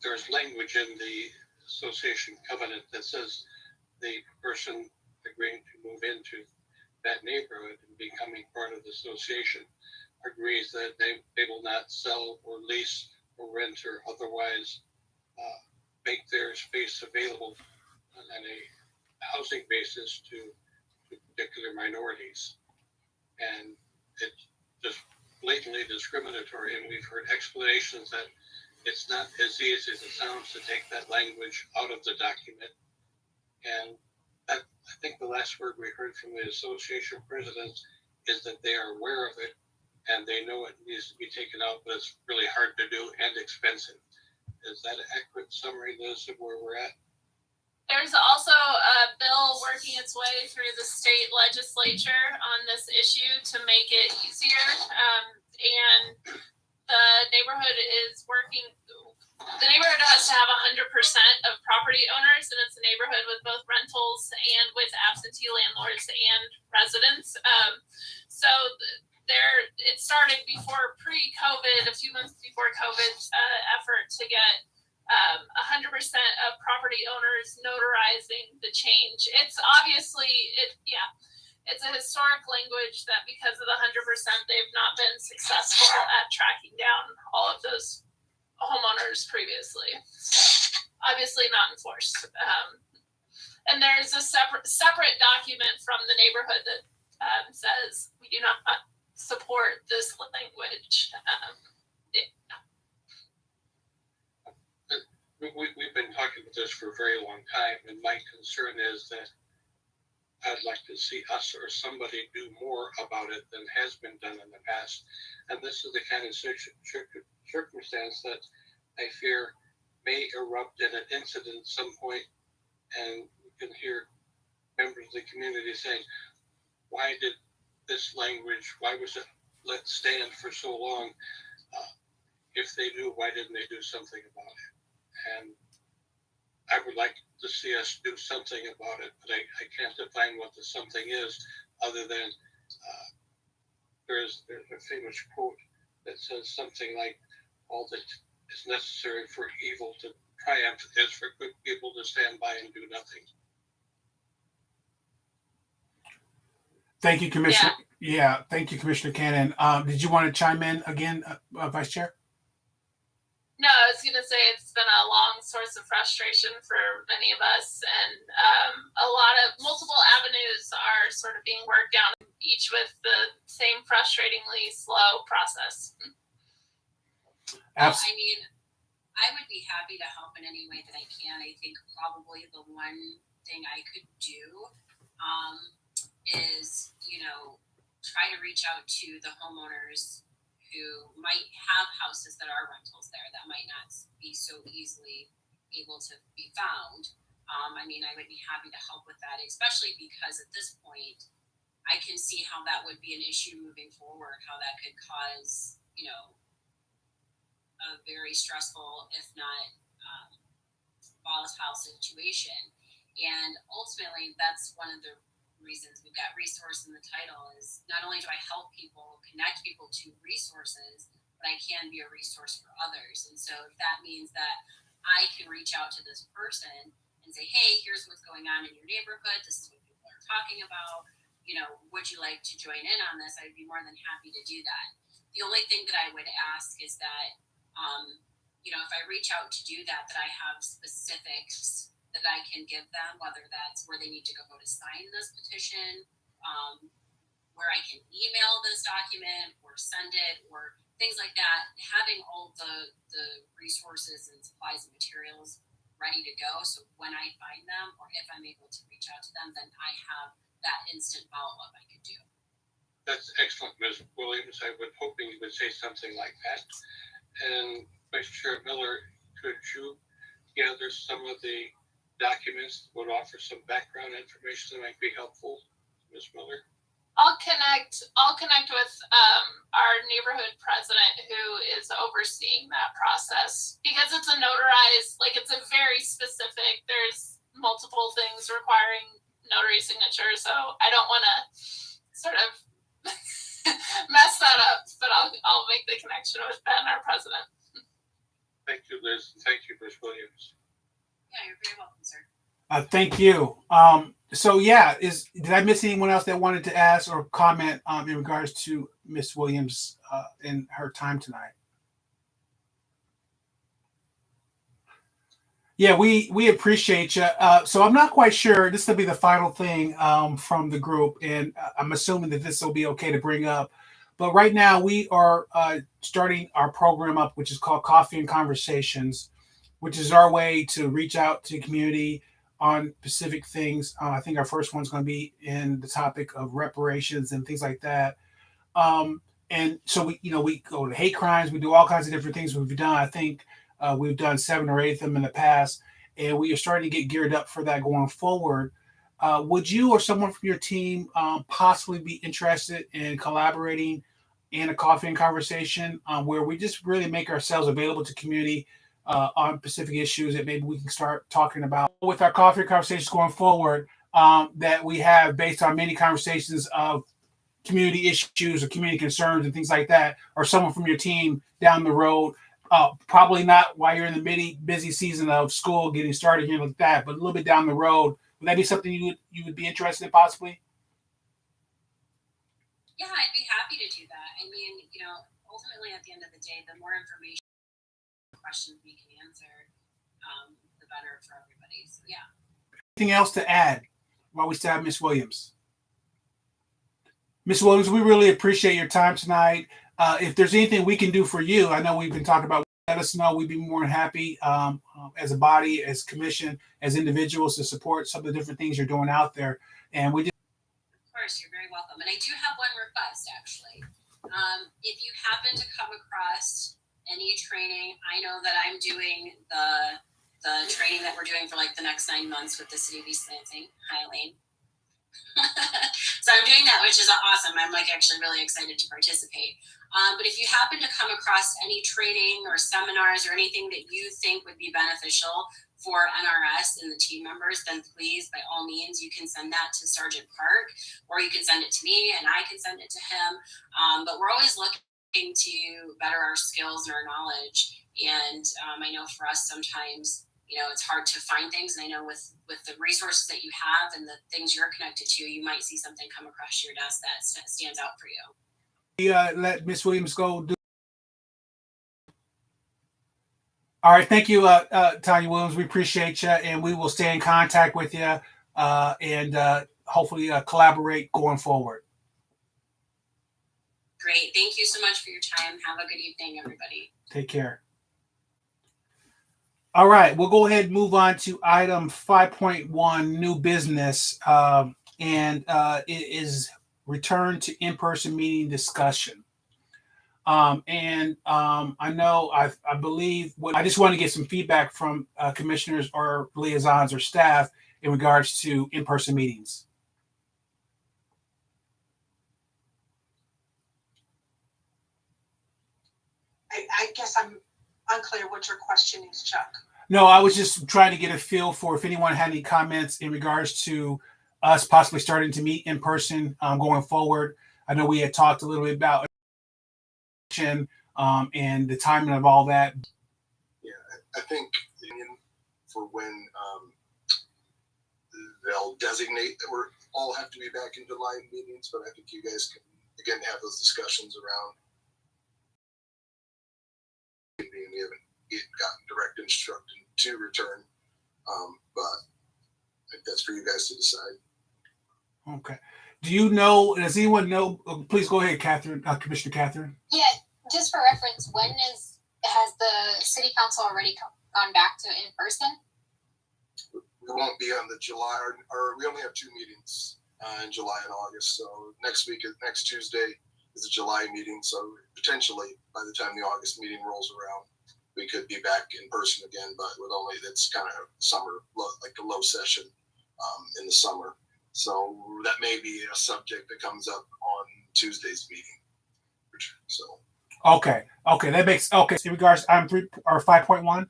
there's language in the association covenant that says the person agreeing to move into that neighborhood and becoming part of the association agrees that they will not sell or lease or rent or otherwise make their space available on a housing basis to particular minorities. And it's just blatantly discriminatory, and we've heard explanations that it's not as easy as it sounds to take that language out of the document. And I think the last word we heard from the association presidents is that they are aware of it and they know it needs to be taken out, but it's really hard to do and expensive. Is that an accurate summary, Liz, of where we're at? There's also a bill working its way through the state legislature on this issue to make it easier. And the neighborhood is working. The neighborhood has to have 100% of property owners, and it's a neighborhood with both rentals and with absentee landlords and residents. So it started before pre-COVID, a few months before COVID's effort to get 100% of property owners notarizing the change. It's obviously, it's a historic language that because of the 100%, they've not been successful at tracking down all of those homeowners previously. Obviously not enforced. And there's a separate document from the neighborhood that says we do not support this language. We've been talking about this for a very long time, and my concern is that I'd like to see us or somebody do more about it than has been done in the past. And this is the kind of circumstance that I fear may erupt in an incident at some point, and we can hear members of the community saying, why did this language, why was it let stand for so long? If they do, why didn't they do something about it? And I would like to see us do something about it, but I can't define what the something is other than there's a famous quote that says something like, all that is necessary for evil to triumph is for good people to stand by and do nothing. Thank you, Commissioner. Yeah, thank you, Commissioner Cannon. Did you want to chime in again, Vice Chair? No, I was going to say it's been a long source of frustration for many of us, and multiple avenues are sort of being worked down, each with the same frustratingly slow process. I mean, I would be happy to help in any way that I can. I think probably the one thing I could do is, try to reach out to the homeowners who might have houses that are rentals there that might not be so easily able to be found. I mean, I would be happy to help with that, especially because at this point, I can see how that would be an issue moving forward, how that could cause, a very stressful, if not volatile situation. And ultimately, that's one of the reasons we've got resource in the title is not only do I help people, connect people to resources, but I can be a resource for others. And so if that means that I can reach out to this person and say, hey, here's what's going on in your neighborhood. This is what people are talking about. Would you like to join in on this? I'd be more than happy to do that. The only thing that I would ask is that, if I reach out to do that, that I have specifics that I can give them, whether that's where they need to go to sign this petition, where I can email this document or send it or things like that, having all the resources and supplies and materials ready to go. So when I find them or if I'm able to reach out to them, then I have that instant follow-up I could do. That's excellent, Ms. Williams. I was hoping you would say something like that. And Vice Chair Miller, could you gather some of the documents that would offer some background information that might be helpful, Ms. Miller? I'll connect with our neighborhood president who is overseeing that process, because it's a notarized, it's a very specific, there's multiple things requiring notary signature, so I don't want to sort of mess that up, but I'll make the connection with Ben, our president. Thank you, Liz. Thank you, Ms. Williams. Yeah, you're very welcome, sir. Thank you. Did I miss anyone else that wanted to ask or comment in regards to Ms. Williams and her time tonight? Yeah, we appreciate you. So I'm not quite sure. This will be the final thing from the group, and I'm assuming that this will be okay to bring up. But right now we are starting our program up, which is called Coffee and Conversations, which is our way to reach out to the community on specific things. I think our first one's going to be in the topic of reparations and things like that. And so we go to hate crimes. We do all kinds of different things we've done. I think we've done 7 or 8 of them in the past, and we are starting to get geared up for that going forward. Would you or someone from your team possibly be interested in collaborating in a coffee and conversation where we just really make ourselves available to community on specific issues that maybe we can start talking about with our coffee and conversations going forward that we have based on many conversations of community issues or community concerns and things like that, or someone from your team down the road, probably not while you're in the busy season of school getting started here like that, but a little bit down the road. Would that be something you would be interested in possibly? Yeah, I'd be happy to do that. I mean, ultimately at the end of the day, the more information questions we can answer, the better for everybody. So yeah. Anything else to add while we still have Miss Williams? Miss Williams, we really appreciate your time tonight. If there's anything we can do for you, I know we've been talking about, let us know. We'd be more than happy as a body, as commission, as individuals to support some of the different things you're doing out there. And we just. Of course, you're very welcome. And I do have one request actually. If you happen to come across any training, I know that I'm doing the training that we're doing for like the next 9 months with the City of East Lansing. Hi, Elaine. So I'm doing that, which is awesome. I'm like actually really excited to participate. But if you happen to come across any training or seminars or anything that you think would be beneficial for NRS and the team members, then please, by all means, you can send that to Sergeant Park, or you can send it to me and I can send it to him. But we're always looking to better our skills and our knowledge. And I know for us sometimes, it's hard to find things. And I know with the resources that you have and the things you're connected to, you might see something come across your desk that stands out for you. Let Miss Williams go. All right. Thank you, Tanya Williams. We appreciate you, and we will stay in contact with you and hopefully collaborate going forward. Great. Thank you so much for your time. Have a good evening, everybody. Take care. All right. We'll go ahead and move on to item 5.1, new business, and it is return to in-person meeting discussion. I know, I believe, I just want to get some feedback from commissioners or liaisons or staff in regards to in-person meetings. I guess I'm unclear what your question is, Chuck. No, I was just trying to get a feel for if anyone had any comments in regards to us possibly starting to meet in person going forward. I know we had talked a little bit about and the timing of all that. Yeah, I think for when they'll designate that we're all have to be back in July meetings, but I think you guys can again have those discussions around. We haven't gotten direct instruction to return, but I think that's for you guys to decide. Okay. Do you know? Does anyone know? Please go ahead, Catherine, Commissioner Catherine. Yeah, just for reference, has the city council already gone back to in person? We won't be on the July, or we only have 2 meetings in July and August. So next Tuesday is a July meeting. So potentially by the time the August meeting rolls around, we could be back in person again, but with only that's kind of summer, like a low session in the summer. So that may be a subject that comes up on Tuesday's meeting. So okay, that makes okay. In regards, I'm 3 or 5.1.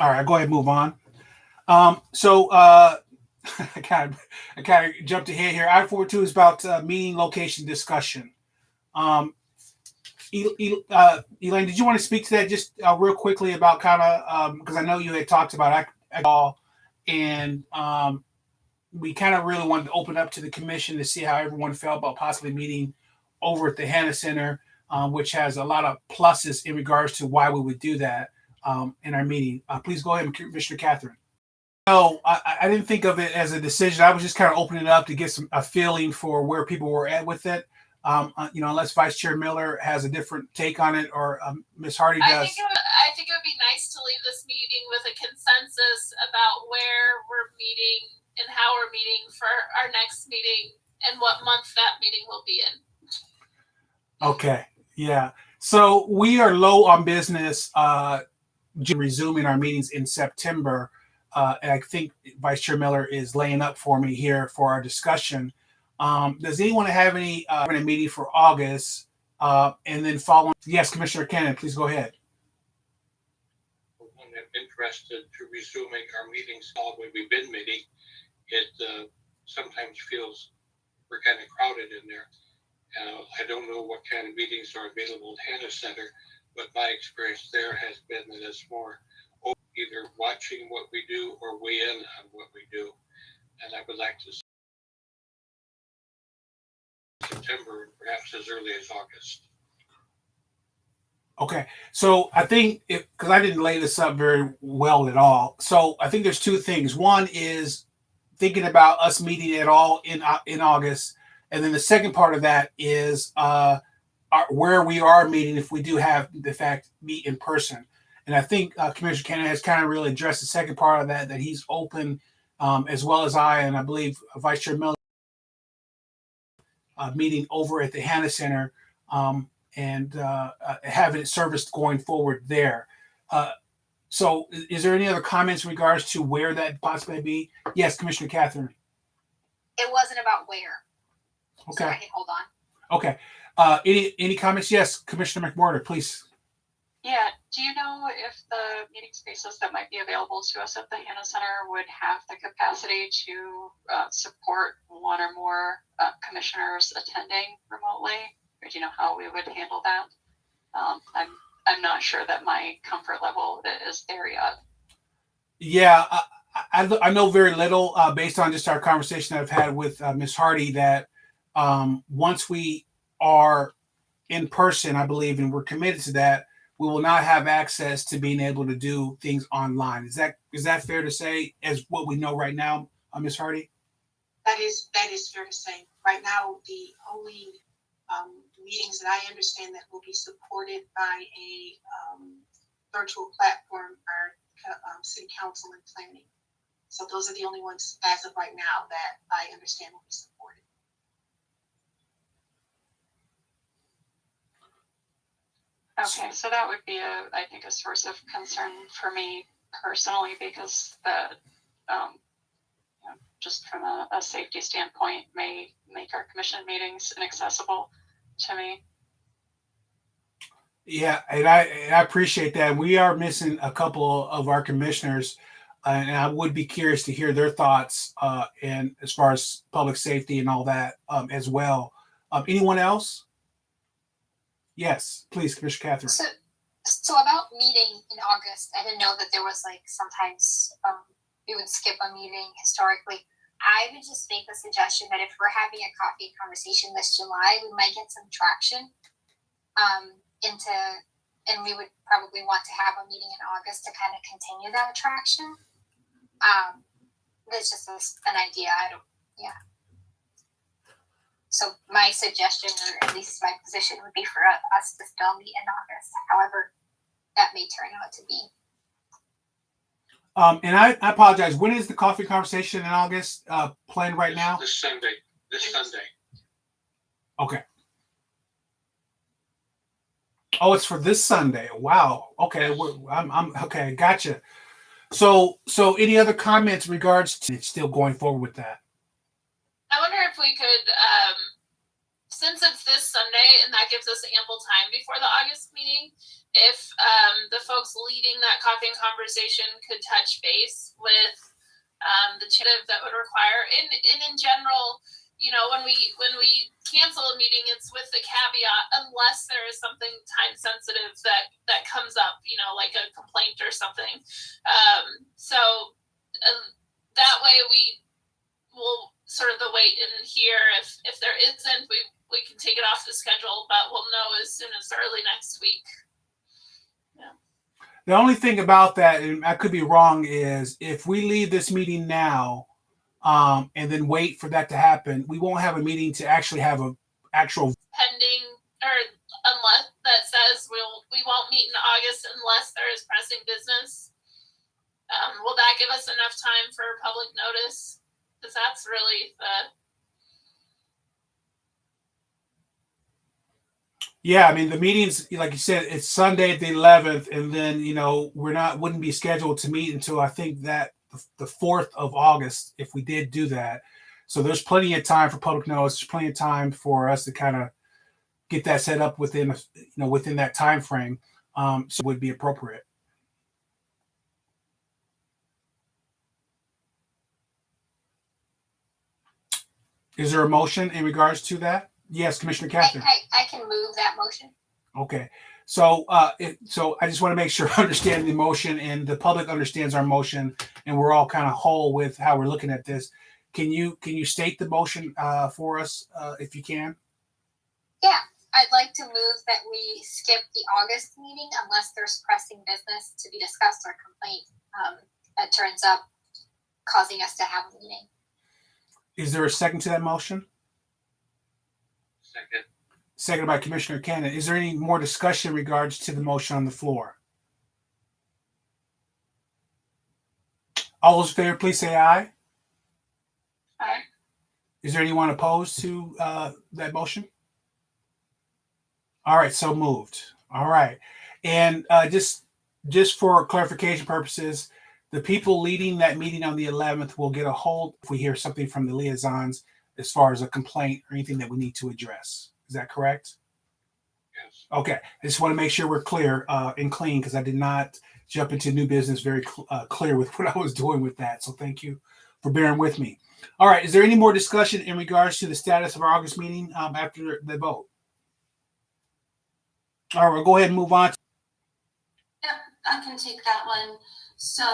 All right, go ahead and move on. I kind of jumped ahead here. Item 4.2 is about meeting location discussion. Elaine, did you want to speak to that just real quickly about kind of because I know you had talked about all, and we kind of really wanted to open up to the commission to see how everyone felt about possibly meeting over at the Hannah Center, which has a lot of pluses in regards to why we would do that in our meeting. Please go ahead, Commissioner Catherine. No, I didn't think of it as a decision. I was just kind of opening it up to get a feeling for where people were at with it. Unless Vice Chair Miller has a different take on it, or Ms. Hardy does. I think it would be nice to leave this meeting with a consensus about where we're meeting and how we're meeting for our next meeting and what month that meeting will be in. Okay, yeah. So we are low on business, resuming our meetings in September. And I think Vice Chair Miller is laying up for me here for our discussion. Does anyone have any meeting for August? And then following, yes, Commissioner Cannon, please go ahead. I'm interested to resuming our meetings all the way we've been meeting. It sometimes feels we're kind of crowded in there. I don't know what kind of meetings are available at Hannah Center, but my experience there has been that it's more either watching what we do or weigh in on what we do. And I would like to see September, perhaps as early as August. Okay, so I think because I didn't lay this up very well at all. So I think there's two things. One is thinking about us meeting at all in August. And then the second part of that is where we are meeting if we do have, in fact, meet in person. And I think Commissioner Cannon has kind of really addressed the second part of that he's open, as well as I, and I believe Vice Chair Miller, meeting over at the Hannah Center and having it serviced going forward there. So is there any other comments in regards to where that possibly may be? Yes, Commissioner Catherine. It wasn't about where. Okay. So I can hold on. Okay. Any comments? Yes, Commissioner McWhorter, please. Yeah, do you know if the meeting spaces that might be available to us at the Hannah Center would have the capacity to support one or more commissioners attending remotely? Or do you know how we would handle that? I'm not sure that my comfort level is there yet. Yeah, I know very little based on just our conversation that I've had with Ms. Hardy that once we are in person, I believe, and we're committed to that, we will not have access to being able to do things online. Is that fair to say as what we know right now, Ms. Hardy? That is fair to say. Right now, the only meetings that I understand that will be supported by a virtual platform are City Council and Planning. So those are the only ones as of right now that I understand will be supported. Okay, so that would be I think a source of concern for me personally, because that just from a safety standpoint may make our commission meetings inaccessible to me. Yeah, and I appreciate that. We are missing a couple of our commissioners, and I would be curious to hear their thoughts and as far as public safety and all that as well. Anyone else? Yes, please, Commissioner Catherine. So about meeting in August, I didn't know that there was sometimes we would skip a meeting historically. I would just make the suggestion that if we're having a coffee conversation this July, we might get some traction and we would probably want to have a meeting in August to kind of continue that traction. That's just an idea. So my suggestion, or at least my position, would be for us to still meet in August. However, that may turn out to be. And I apologize. When is the coffee conversation in August planned right now? This Sunday. Okay. Oh, it's for this Sunday. Wow. Okay. I'm okay. Gotcha. So any other comments in regards to still going forward with that? I wonder if we could, since it's this Sunday and that gives us ample time before the August meeting, if the folks leading that coffee and conversation could touch base with the ceded that would require, and in general, when we cancel a meeting, it's with the caveat unless there is something time sensitive that comes up, like a complaint or something. So that way we will sort of the wait and hear if there isn't, we can take it off the schedule, but we'll know as soon as early next week. Yeah. The only thing about that, and I could be wrong, is if we leave this meeting now, and then wait for that to happen, we won't have a meeting to actually have a actual pending, or unless that says we won't meet in August unless there is pressing business. Will that give us enough time for public notice? Because that's really the. Yeah, I mean the meetings, like you said, it's Sunday the 11th, and then wouldn't be scheduled to meet until I think that the 4th of August if we did do that. So there's plenty of time for public notice. There's plenty of time for us to kind of get that set up within within that time frame. So it would be appropriate. Is there a motion in regards to that? Yes, Commissioner Catherine. I can move that motion. Okay. So so I just want to make sure I understand the motion and the public understands our motion, and we're all kind of whole with how we're looking at this. Can you state the motion for us if you can? Yeah, I'd like to move that we skip the August meeting unless there's pressing business to be discussed or complaint that turns up causing us to have a meeting. Is there a second to that motion? Second. Seconded by Commissioner Cannon. Is there any more discussion in regards to the motion on the floor? All those in favor, please say aye. Aye. Is there anyone opposed to that motion? All right, so moved. All right. And just for clarification purposes, the people leading that meeting on the 11th will get a hold if we hear something from the liaisons as far as a complaint or anything that we need to address. Is that correct? Yes. Okay. I just want to make sure we're clear and clean because I did not jump into new business very clear with what I was doing with that. So thank you for bearing with me. All right. Is there any more discussion in regards to the status of our August meeting after the vote? All right. We'll go ahead and move on. Yep, I can take that one. So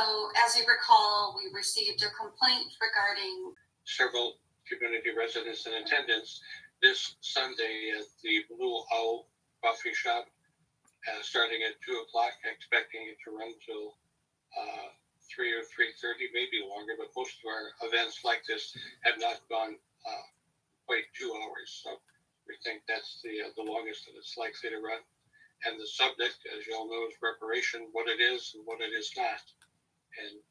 as you recall, we received a complaint regarding Several community residents in attendance this Sunday at the Blue Owl Coffee Shop, starting at 2 o'clock, expecting it to run till 3 or 3:30, maybe longer, but most of our events like this have not gone quite 2 hours. So we think that's the longest that it's likely to run. And the subject, as you all know, is reparation, what it is and what it is not. And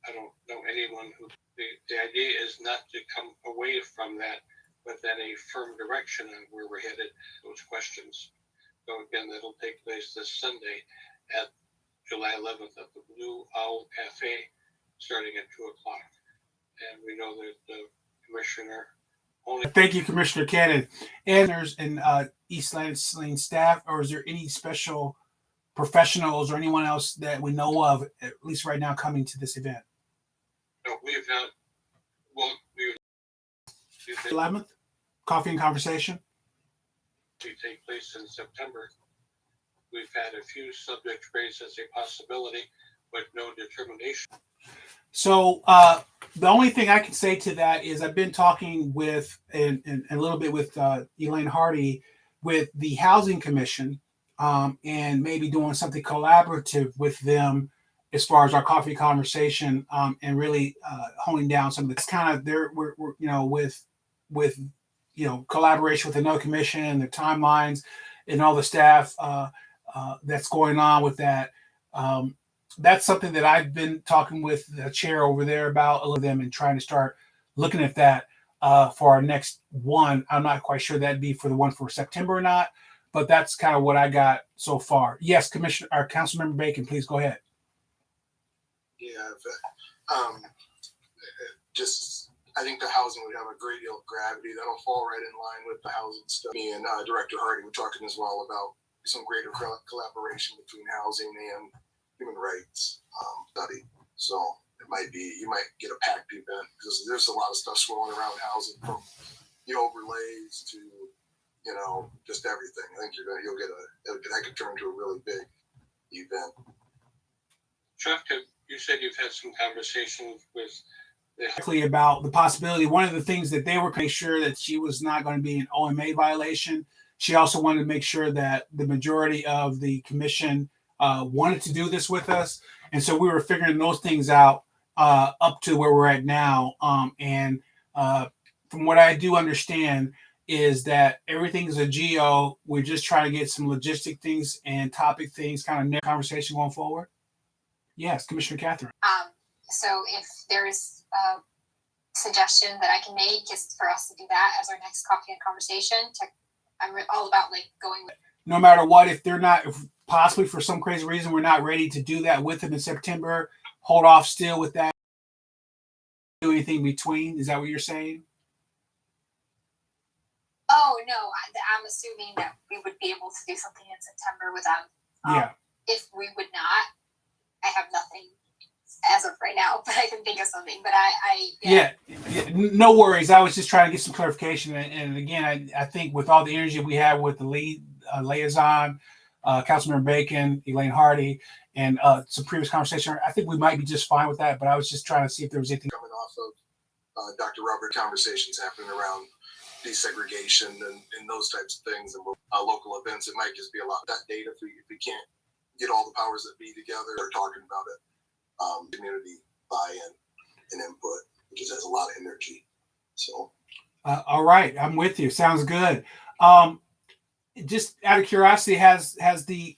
I don't know anyone who, the idea is not to come away from that, but then a firm direction on where we're headed, those questions. So again, that'll take place this Sunday at July 11th at the Blue Owl Cafe, starting at 2 o'clock. And we know that the commissioner only. Thank you, Commissioner Cannon. And there's an East Lansing staff, or is there any special professionals or anyone else that we know of, at least right now, coming to this event? No, we have not. Well, we 11th, Coffee and Conversation. to take place in September. We've had a few subjects raised as a possibility, but no determination. So the only thing I can say to that is I've been talking with and a little bit with Elaine Hardy with the Housing Commission and maybe doing something collaborative with them as far as our coffee conversation and really honing down some of the kind of there we're with collaboration with another commission and the timelines and all the staff that's going on with that. That's something that I've been talking with the chair over there about a little them and trying to start looking at that for our next one. I'm not quite sure that'd be for the one for September or not, but that's kind of what I got so far. Yes, Commissioner or Councilmember Bacon, please go ahead. Yeah, just I think the housing would have a great deal of gravity. That'll fall right in line with the housing stuff. Me and Director Hardy were talking as well about some greater collaboration between housing and human rights study. So it might be, you might get a packed event because there's a lot of stuff swirling around housing, from the overlays to, just everything. I think you'll get that could turn into a really big event. Chuck, you said you've had some conversations with about the possibility. One of the things that they were making sure that she was not going to be an OMA violation. She also wanted to make sure that the majority of the commission wanted to do this with us. And so we were figuring those things out up to where we're at now. And from what I do understand is that everything is a geo. We're just trying to get some logistic things and topic things kind of conversation going forward. Yes, Commissioner Catherine. So if there's a suggestion that I can make is for us to do that as our next coffee and conversation. I'm all about like going with. No matter what, if they're not, if possibly for some crazy reason, we're not ready to do that with them in September, hold off still with that. Do anything between? Is that what you're saying? Oh no, I'm assuming that we would be able to do something in September with them. Yeah. If we would not, I have nothing as of right now, but I can think of something. But Yeah, no worries. I was just trying to get some clarification. And again, I think with all the energy we have with the liaison, Councilmember Bacon, Elaine Hardy, and some previous conversation, I think we might be just fine with that. But I was just trying to see if there was anything coming off of Dr. Robert conversations happening around desegregation and those types of things and local events. It might just be a lot of that data if we can't get all the powers that be together or talking about it. Community buy-in and input, which just has a lot of energy. So, all right, I'm with you. Sounds good. Just out of curiosity, who's the